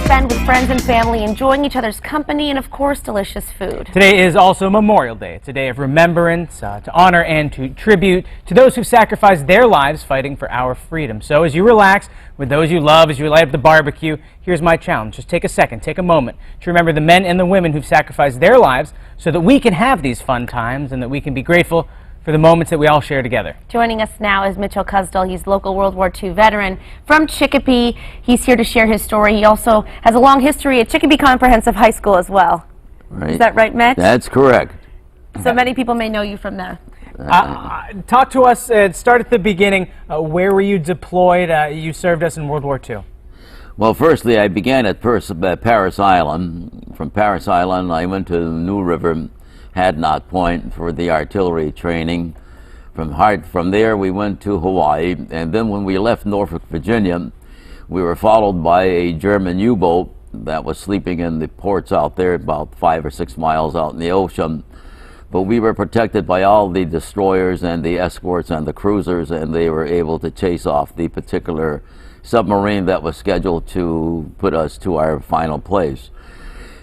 spend with friends and family, enjoying each other's company, and of course, delicious food. Today is also Memorial Day. It's a day of remembrance, to honor and to tribute to those who sacrificed their lives fighting for our freedom. So as you relax with those you love, as you light up the barbecue, here's my challenge. Just take a second, take a moment to remember the men and the women who've sacrificed their lives so that we can have these fun times and that we can be grateful for the moments that we all share together. Joining us now is Mitchell Cusdall. He's local World War II veteran from Chicopee. He's here to share his story. He also has a long history at Chicopee Comprehensive High School as well. Right. Is that right, Mitch? That's correct. So many people may know you from there. Talk to us, start at the beginning. Where were you deployed? You served us in World War II. Well, firstly, I began at Paris Island. From Paris Island, I went to New River, Hadnot Point for the artillery training. From there, we went to Hawaii, and then when we left Norfolk, Virginia, we were followed by a German U-boat that was sleeping in the ports out there about 5 or 6 miles out in the ocean. But we were protected by all the destroyers and the escorts and the cruisers, and they were able to chase off the particular submarine that was scheduled to put us to our final place.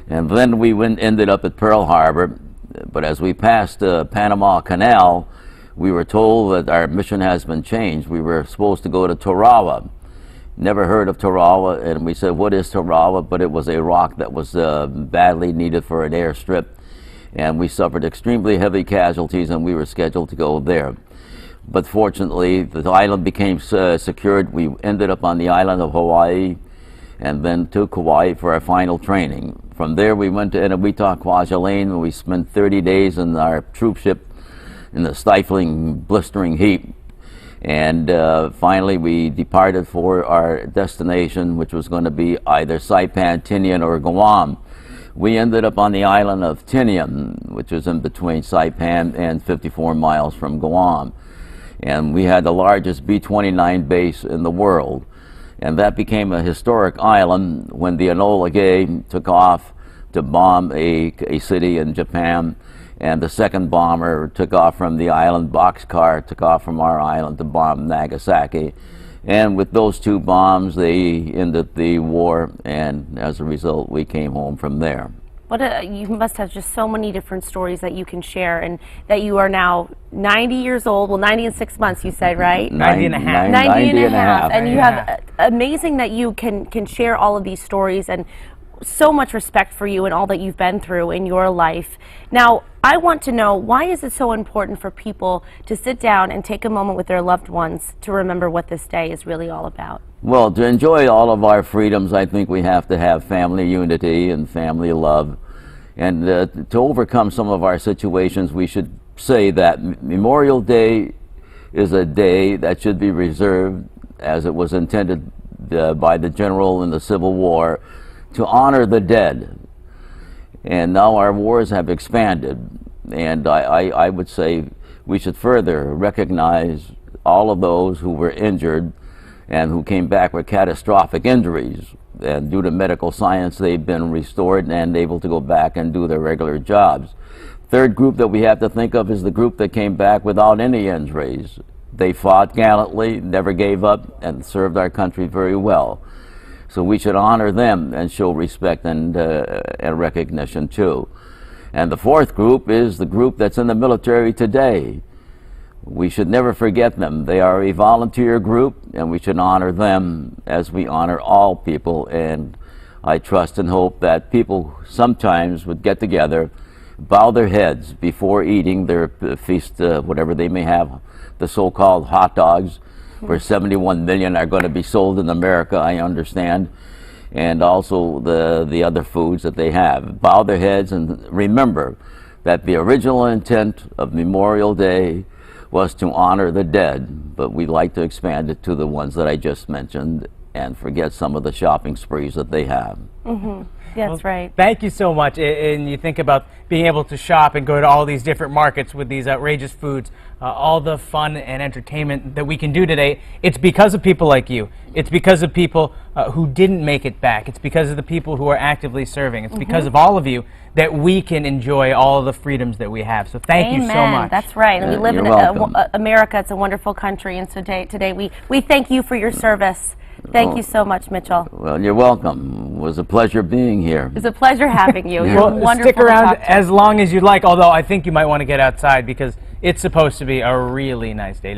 And then we ended up at Pearl Harbor. But as we passed the Panama Canal, we were told that our mission has been changed. We were supposed to go to Tarawa. Never heard of Tarawa, and we said, what is Tarawa? But it was a rock that was badly needed for an airstrip, and we suffered extremely heavy casualties, and we were scheduled to go there. But fortunately, the island became secured. We ended up on the island of Hawaii, and then to Kauai for our final training. From there, we went to Inawita, Kwajalein, and we spent 30 days in our troop ship in the stifling, blistering heat. And finally, we departed for our destination, which was going to be either Saipan, Tinian, or Guam. We ended up on the island of Tinian, which is in between Saipan and 54 miles from Guam. And we had the largest B-29 base in the world. And that became a historic island when the Enola Gay took off to bomb a city in Japan, and the second bomber took off from the island. Boxcar took off from our island to bomb Nagasaki. And with those two bombs, they ended the war, and as a result, we came home from there. You must have just so many different stories that you can share, and that you are now 90 years old. Well, 90 in 6 months, you said, right? 90 and a half. 90 and a half. And you have amazing that you can share all of these stories, and so much respect for you and all that you've been through in your life. Now, I want to know, why is it so important for people to sit down and take a moment with their loved ones to remember what this day is really all about? Well, to enjoy all of our freedoms, I think we have to have family unity and family love. And to overcome some of our situations, we should say that Memorial Day is a day that should be reserved, as it was intended by the general in the Civil War, to honor the dead. And now our wars have expanded, and I would say we should further recognize all of those who were injured and who came back with catastrophic injuries. And due to medical science, they've been restored and able to go back and do their regular jobs. Third group that we have to think of is the group that came back without any injuries. They fought gallantly, never gave up, and served our country very well. So we should honor them and show respect and recognition too. And the fourth group is the group that's in the military today. We should never forget them. They are a volunteer group, and we should honor them as we honor all people. And I trust and hope that people sometimes would get together, bow their heads before eating their feast, whatever they may have, the so-called hot dogs, where 71 million are going to be sold in America, I understand, and also the other foods that they have. Bow their heads and remember that the original intent of Memorial Day was to honor the dead, but we'd like to expand it to the ones that I just mentioned and forget some of the shopping sprees that they have. Mm-hmm. That's right. Thank you so much. And you think about being able to shop and go to all these different markets with these outrageous foods, all the fun and entertainment that we can do today. It's because of people like you. It's because of people who didn't make it back. It's because of the people who are actively serving. It's because of all of you that we can enjoy all of the freedoms that we have. So thank you so much. That's right. And we live in America. It's a wonderful country. And so today we thank you for your service Thank you so much, Mitchell. Well, you're welcome. It was a pleasure being here. It's a pleasure having you. You're Well, wonderful stick to around talk to. as long as you'd like, although I think you might want to get outside because it's supposed to be a really nice day.